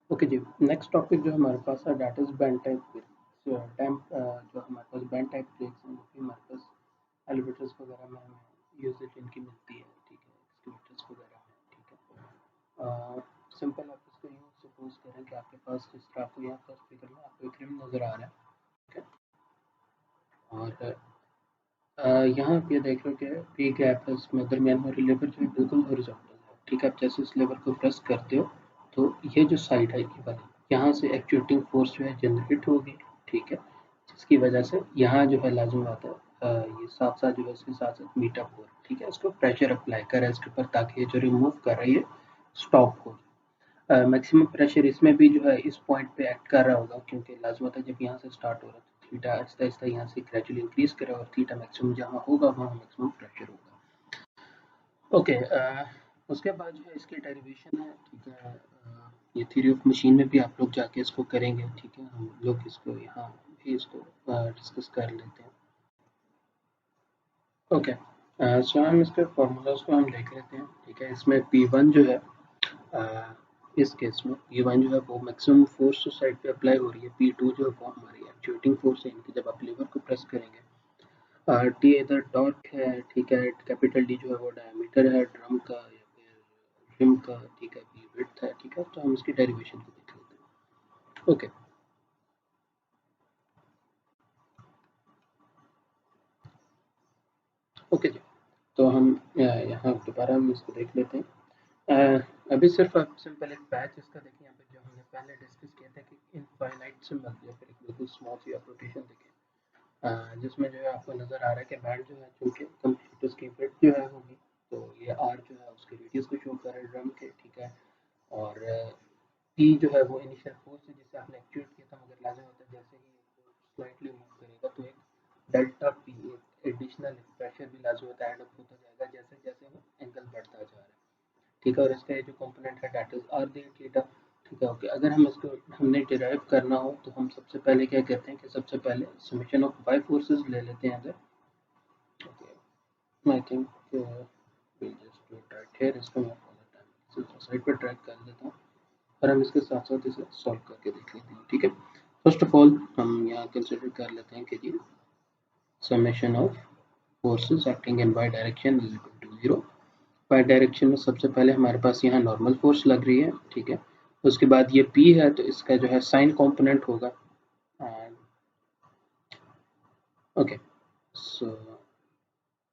Okay जी, next topic जो हमारे पास है that is band type brakes. जो हमारे पास बैंड टाइप ब्रेक्स हैं वो भी हमारे पास एलिवेटर्स वगैरह में हमें यूसेज इनकी मिलती है, ठीक है, एक्सकेवेटर्स वगैरह में, ठीक है। सिंपल आप इसको यूँ सपोज करें कि आपके पास जिस तरह आपको यहाँ फर्स्ट फिगर में आपको एक रिम नज़र आ रहा है, ठीक है, और यहाँ आप ये देख रहे हो कि पी गैप है इसमें दरमियान में, लेबर जो है बिल्कुल हॉरिजॉन्टल है, ठीक है। आप जैसे इस लेबर को प्रेस करते हो तो ये जो साइड है ये वाली, यहाँ से एक्चुएटिंग फोर्स जो है जनरेट होगी, ठीक है, जिसकी वजह से यहाँ जो है लाजमी बात है ये साथ साथ जो है इसके साथ साथ मीट अप हो, ठीक है, इसको प्रेशर अप्लाई करें इसके ऊपर ताकि ये जो रिमूव कर रही है स्टॉप हो। मैक्सिमम प्रेशर इसमें भी जो है इस पॉइंट पे एक्ट कर रहा होगा, क्योंकि लाजमत है जब यहाँ से स्टार्ट हो रहा है तो थीटा आहिस्ता आहिस्ता यहाँ से ग्रेजुअली इंक्रीज करे और थीटा मैक्सिमम जहाँ होगा वहाँ मैक्सिमम प्रेशर होगा। ओके, उसके बाद जो है इसकी डेरिवेशन है, ठीक है। ये थ्योरी ऑफ मशीन में भी आप लोग जाके इसको करेंगे, ठीक है, हम लोग इसको यहाँ भी इसको डिस्कस कर लेते हैं। ओके, सो हम इसके फॉर्मूलाज को हम देख लेते हैं, ठीक है। इसमें P1 जो है इस केस में P1 जो है वो मैक्सिमम फोर्स तो साइड पे अप्लाई हो रही है, P2 जो है वो हमारी एक्चुएटिंग फोर्स है इनकी जब आप लीवर को प्रेस करेंगे। टी इधर टॉर्क है, ठीक है, कैपिटल डी जो है वो डायमीटर है ड्रम का या फिर रिम का, ठीक है, बी विड्थ है, ठीक है। तो हम इसकी डेरिवेशन को देख लेते हैं। ओके, ओके जी, तो हम यहाँ दोबारा हम इसको देख लेते हैं। अभी सिर्फ आप सिंपल एक पैच इसका देखें, यहाँ पे जो हमने पहले डिस्कस किया था कि इनफाइनाइट सिंबल या फिर एक बिल्कुल स्मॉल सी आप रोटेशन देखें, जिसमें जो है आपको नज़र आ रहा है कि बैंड जो है चूँकि कंप्यूटर्स की विड्थ जो है होगी, तो ये आर जो है उसके रेडियस को शो कर रहा है ड्रम के, ठीक है। और पी जो है वो इनिशियल फोर्स है जिसे आपने एक्चुएट किया था, मगर लाजम होता है जैसे ही स्लाइटली मूव करेगा तो एक डेल्टा पी एक एडिशनल प्रेशर भी लाजम होता है ऐड अप होता जाएगा जैसे जैसे वो एंगल बढ़ता जा रहा है, ठीक है। और इसका ये जो कंपोनेंट है that is R D theta, ठीक है। ओके, अगर हम इसको हमने डिराइव करना हो तो हम सबसे पहले क्या कहते हैं कि सबसे पहले समेशन ऑफ वाई फोर्सेस ले लेते हैं अगर। Okay, I think will just do it right here, इसको मैं साइड पे ट्रैक कर देता हूँ और हम इसके साथ साथ इसे सॉल्व करके देख लेते हैं, ठीक है। फर्स्ट ऑफ ऑल हम यहाँ कंसिडर कर लेते हैं कि जी summation of forces acting in Y direction is equal to zero. Y direction में सबसे पहले हमारे पास यहाँ नॉर्मल फोर्स लग रही है, ठीक है। उसके बाद ये P है तो इसका जो है साइन कंपोनेंट होगा, ओके। सो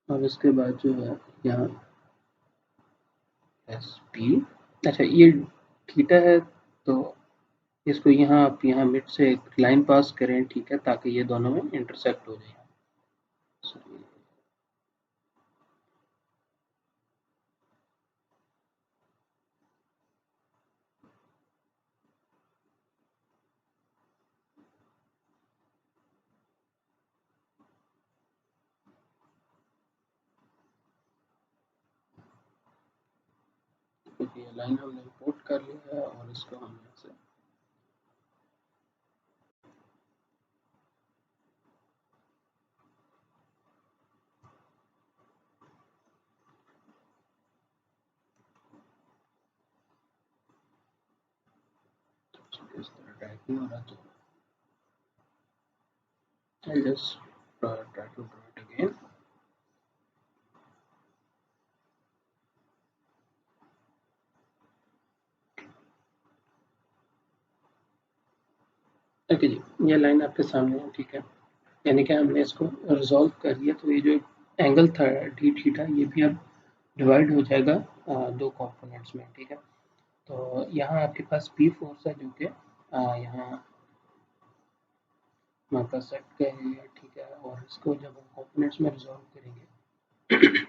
अब इसके बाद जो है यहाँ एस पी, अच्छा ये थीटा है तो इसको यहाँ आप यहाँ मिड से एक लाइन पास करें, ठीक है, ताकि ये दोनों में इंटरसेक्ट हो जाए। So, ये लाइन हमने इंपोर्ट कर लिया है और इसको हम यहाँ से इस तरह ड्रैग नहीं हो रहा तो I just try to draw it again. Okay जी, ये लाइन आपके सामने है, ठीक है। यानी कि हमने इसको रिजॉल्व कर लिया तो ये जो एंगल था डी थीटा ये भी अब डिवाइड हो जाएगा दो कंपोनेंट्स में, ठीक है। तो यहाँ आपके पास पी फोर्स है जो कि यहाँ हमारे पास सेट कर लिया, ठीक है। और इसको जब हम कंपोनेंट्स में रिजॉल्व करेंगे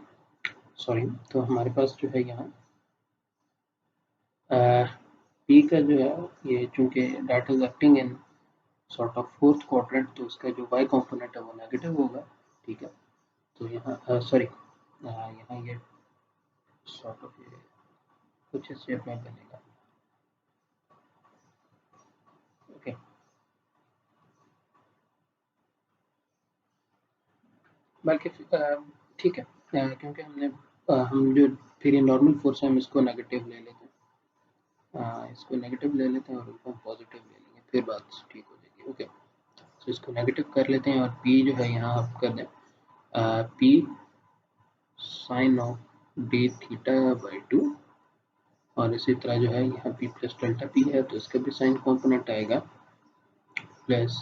सॉरी, तो हमारे पास जो है यहाँ पी का जो है ये चूंकि that is acting in sort of fourth quadrant तो उसका जो वाई कंपोनेंट है वो नेगेटिव होगा, ठीक है। तो यहाँ सॉरी यहाँ ये सॉर्ट ऑफ ये कुछ इस शेप में बनेगा, ओके। बल्कि ठीक है, क्योंकि हमने हम जो फिर ये नॉर्मल फोर्स है हम इसको नेगेटिव ले लेते हैं, इसको नेगेटिव ले लेते हैं और इसको पॉजिटिव ले लेंगे, फिर बात ठीक हो जाएगी। ओके, तो इसको नेगेटिव कर लेते हैं और पी जो है यहाँ आप कर दें P sine of D theta by 2, और इसी तरह जो है यहाँ पी प्लस डेल्टा पी है तो इसका भी साइन कॉम्पोनेंट आएगा plus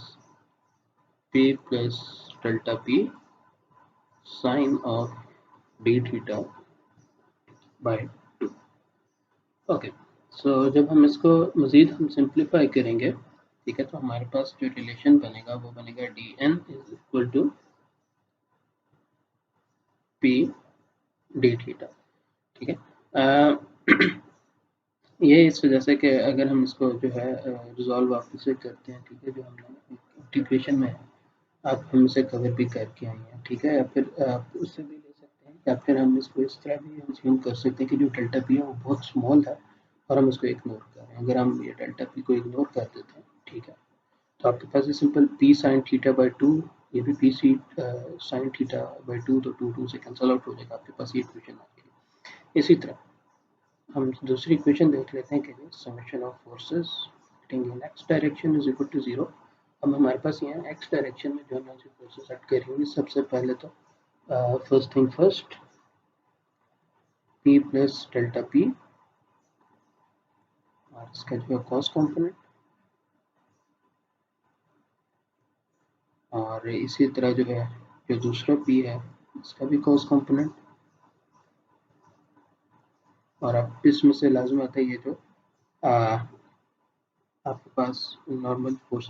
P plus delta P sine of D theta by 2। Okay, so जब हम इसको मज़ीद हम सिंप्लीफाई करेंगे, ठीक है, तो हमारे पास जो रिलेशन बनेगा वो बनेगा D N is equal to P D theta. ठीक है, ये इस वजह से कि अगर हम इसको जो है रिजॉल्व वापस से करते हैं, ठीक है, जो हमने इंटीग्रेशन में है, आप हम इसे कवर भी करके आए हैं, ठीक है, या फिर आप उससे भी ले सकते हैं, या फिर हम इसको इस तरह भी अज्यूम कर सकते हैं कि जो डेल्टा पी है वो बहुत स्मॉल है और हम इसको इग्नोर कर रहे हैं। अगर हम ये डेल्टा पी को इग्नोर कर देते हैं, ठीक है, तो आपके पास ये simple P sine theta by 2, ये भी P C sine theta by 2, तो 2 से कैंसिल आउट हो जाएगा, आपके पास ये इक्वेशन आ गई। इसी तरह हम दूसरी इक्वेशन देख लेते हैं कि summation of forces acting in X direction is equal to 0। अब हमारे पास यहाँ एक्स डायरेक्शन में जो हमने फोर्सेस एक्ट करेंगे, सबसे पहले तो first thing first P plus delta P और इसका जो है कॉस कॉम्पोनेंट, और इसी तरह जो है जो दूसरा पी है इसका भी कॉस कॉम्पोनेंट, और अब इसमें से लाजमी आता है ये जो आपके पास नॉर्मल फोर्स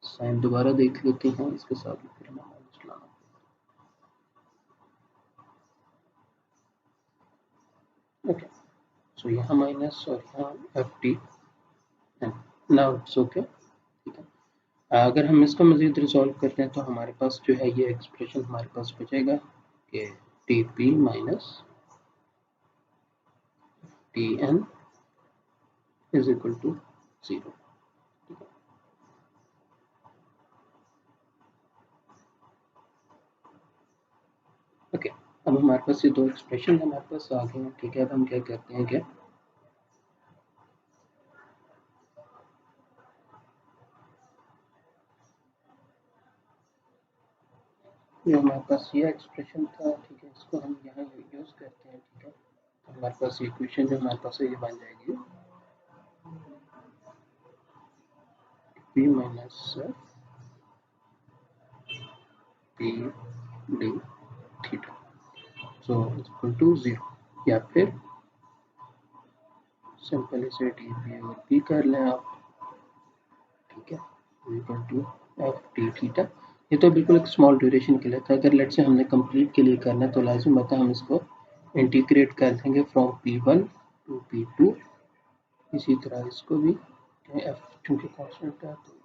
साइन दोबारा देख लेते हैं इसके साथ फिर हमें माइनस लाना। ओके, सो यहाँ माइनस और यहाँ F T, now it's okay. ठीक है, अगर हम इसको मज़ीद रिजॉल्व करते हैं तो हमारे पास जो है ये एक्सप्रेशन हमारे पास बचेगा कि T P minus T N is equal to 0। Okay, अब हमारे पास ये दो एक्सप्रेशन हमारे पास आ गए हैं। ठीक है, अब हम क्या करते हैं कि जो हमारे पास ये एक्सप्रेशन था, ठीक है, इसको हम यहाँ यूज़ करते हैं। ठीक है, तो हमारे पास ये इक्वेशन जो हमारे पास है ये बन जाएगी P minus P D theta so equal to 0, या फिर सिंपल इसे डी पी और पी कर लें आप। ठीक है, equal to F D theta. ये तो बिल्कुल एक स्मॉल ड्यूरेशन के लिए था, अगर लेट से हमने कंप्लीट के लिए करना है तो लाजिम होता है हम इसको इंटीग्रेट कर देंगे फ्रॉम P1 टू P2। इसी तरह इसको भी एफ चूँकि कांस्टेंट है तो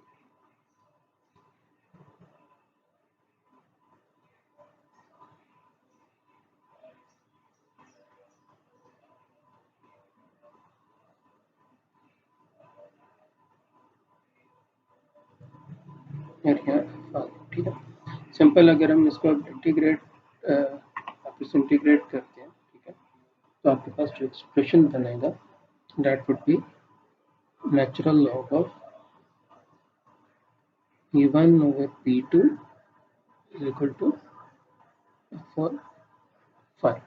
ठीक है, सिंपल अगर हम इसको इंटीग्रेट वापस इंटीग्रेट करते हैं, ठीक है, तो आपके पास जो एक्सप्रेशन बनेगा that would be natural log of P1 over P2 is equal to 4 5।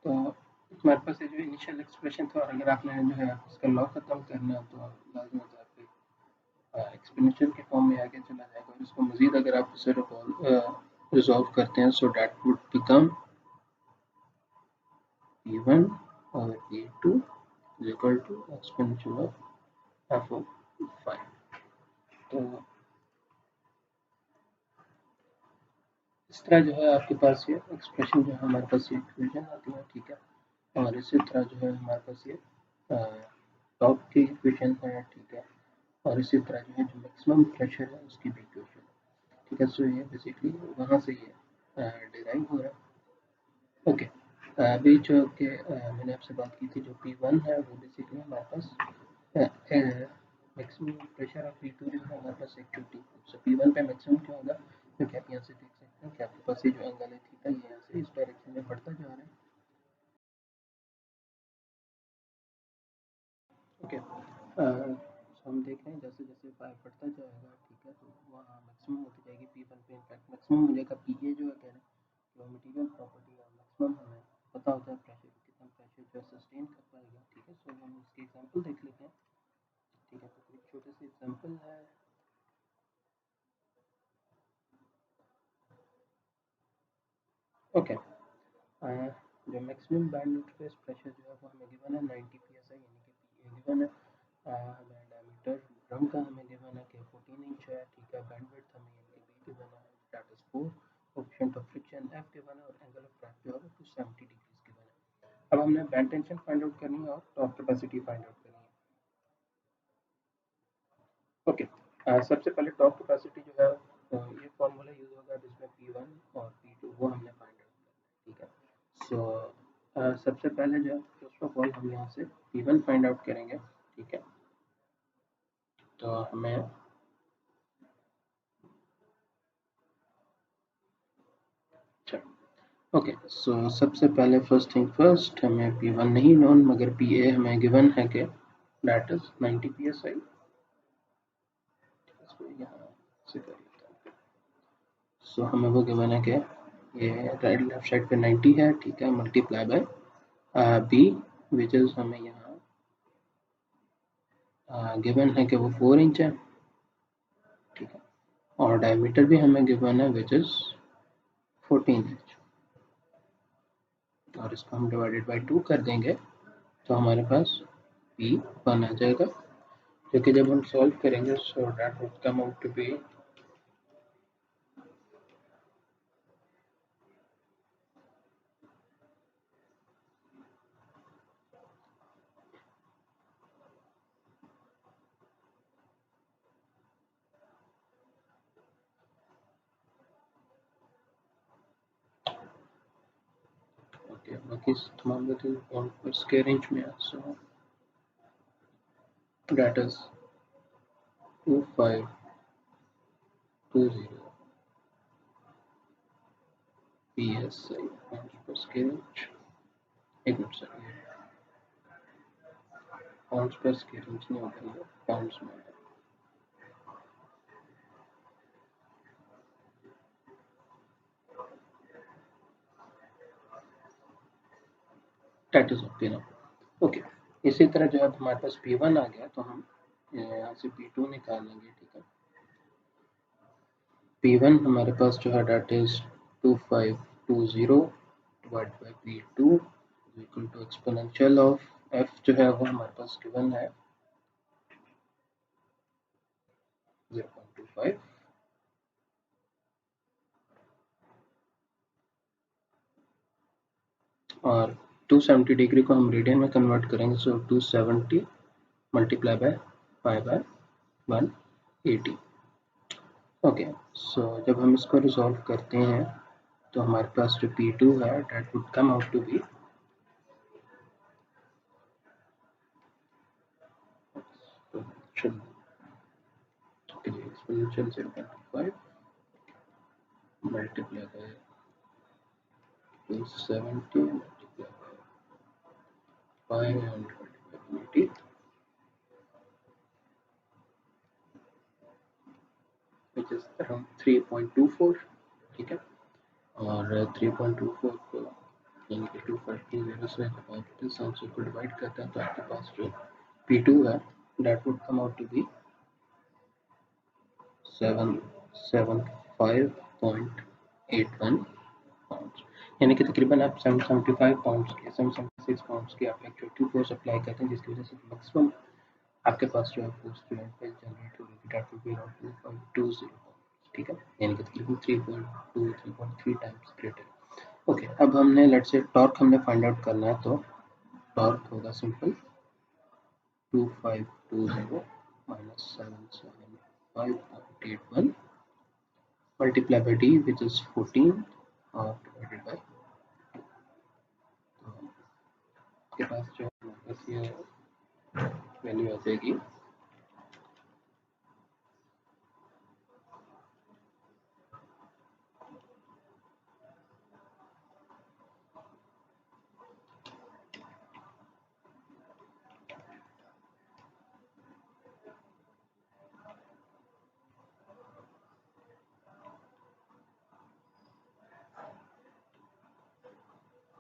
तो हमारे पास ये जो इनिशियल एक्सप्रेशन था, और अगर आपने जो है इसका लॉ खत्म करना है तो लाजमी है आपके एक्सपोनेंशियल के फॉर्म में आगे चला जाएगा, और इसको मजीद अगर आप इसे रिजॉल्व करते हैं सो that would become P1 over P2 is equal to exponential of f of 5। तो इस तरह जो है आपके पास ये एक्सप्रेशन जो है हमारे पास ये इक्वेशन आती है। ठीक है, और इसी तरह जो है हमारे पास ये टॉप की इक्वेशन है। ठीक है, और इसी तरह जो है जो मैक्सिमम प्रेशर है उसकी भी इक्वेशन है। ठीक है, सो ये बेसिकली वहाँ से ये डिराइव हो रहा है। ओके, अभी जो कि मैंने आपसे बात की थी जो P1 है वो बेसिकली हमारे पास मैक्सिमम प्रेशर और P2 जो है हमारे पास एक छोटी, सो P1 पे मैक्सिमम क्या होगा, क्योंकि आप यहाँ से देख सकते हैं कि आपके पास ये जो एंगल है थीटा, ये यहाँ से इस डायरेक्शन में बढ़ता जा रहा है। ओके, सो हम देख रहे हैं जैसे जैसे फाइव बढ़ता जाएगा, ठीक है, तो वहाँ मैक्सिमम होती जाएगी पी वन पे, इनफैक्ट मैक्सिमम मिलेगा पी ए जो है कह रहे हैं कि वो मटीरियल प्रॉपर्टी है, मैक्सिमम हमें पता होता है प्रेशर कितना प्रेशर जो है सस्टेन कर पाएगा, ठीक है। सो हम इसके एग्जाम्पल देख लेते हैं, ठीक है। तो एक छोटे से एग्जाम्पल है, ओके। जो मैक्सिमम बैंड इंटरफेस प्रेशर जो है वो हमें गिवन है 90 psi, यानी कि पी ए गिवन है। हमें डायमीटर ड्रम का हमें गिवन है कि 14 इंच है, ठीक है। बैंडविड्थ हमें यानी कि बी गिवन है, that is 4। Coefficient of friction F given है, और एंगल ऑफ क्रैक जो है वो 270 डिग्रीज गिवन है। अब हमने बैंड टेंशन फाइंड आउट करनी है और टॉर्क कैपेसिटी फाइंड आउट करनी है। ओके, सबसे पहले टॉर्क कैपेसिटी जो है ये फॉर्मूला यूज होगा जिसमें P1 और P2 वो हमने फाइंड आउट करना है, ठीक है। सो सबसे पहले जो है फर्स्ट ऑफ ऑल हम यहाँ से P1 फाइंड आउट करेंगे, ठीक है। तो हमें ओके, सो सबसे पहले फर्स्ट थिंग फर्स्ट, हमें P1 नहीं नोन मगर PA हमें गिवन है कि दैट इज 90 psi। इसको यहाँ से कर लेते हैं। सो हमें वो गिवन है कि ये राइट लेफ्ट साइड पे 90 है, ठीक है, multiply by B which is हमें यहाँ गिवन है कि वो 4 इंच है, ठीक है। और डायमीटर भी हमें गिवन है विच इज 14 इंच, और इसको हम डिवाइडेड बाय 2 कर देंगे तो हमारे पास P1 आ जाएगा, जो कि जब हम सॉल्व करेंगे so that would come out to be okay. बाकी तमाम बातें पाउंड पर स्क्वायर इंच में है, so that is 2520 psi pound per square inch. एक मिनट सर, ये पाउंड पर स्क्वायर इंच नहीं होगा, ये पाउंड्स में है। दैट इज ओके ना। ओके, इसी तरह जो अब हमारे पास P1 आ गया तो हम यहाँ से P2 निकाल लेंगे, ठीक है। P1 हमारे पास जो है that is 2520 divide by P2 equal to exponential of F जो है वो हमारे पास गिवन है 0.25, और 270 डिग्री को हम रेडियन में कन्वर्ट करेंगे, so 270 multiply by pi by 180। Okay, so जब हम इसको रिजॉल्व करते हैं तो हमारे पास जो P2 है that would come out to be exponential 0.5 multiply by 270 multiply by 580, which is around 3.24, ठीक है। और 3.24 को यानी कि 2520 से जब आप इस आंसर को डिवाइड करते हैं तो आपके पास जो P2 है that would come out to be 775.81 pounds, यानी कि तकरीबन आप 775 पाउंड्स की 776 पाउंड्स की आप एक्चुअल फोर्स अप्लाई करते हैं, जिसकी वजह से मैक्सिमम आपके पास जो है फोर्स जो है जनरेट हो रही है that will be around 2.20 pounds, ठीक है, यानी कि तकरीबन 3.2 3.3 टाइम्स ग्रेटर। ओके, अब हमने लेट्स से टॉर्क हमने फाइंड आउट करना है, तो टॉर्क होगा simple 2520 minus 775.81 multiply by d which is 14 और divided by आपके पास जो बस ये वैल्यू आ जाएगी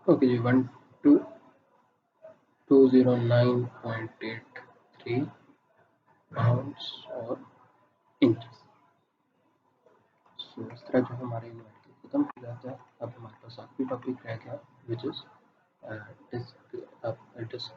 ओके जी, 1209.83 पाउंड्स और इंचेस। सो इस तरह जो हमारे न्यूमेरिकल खत्म हो जाता है। अब हमारे पास आखिरी टॉपिक रह गया, विच इज डिस्क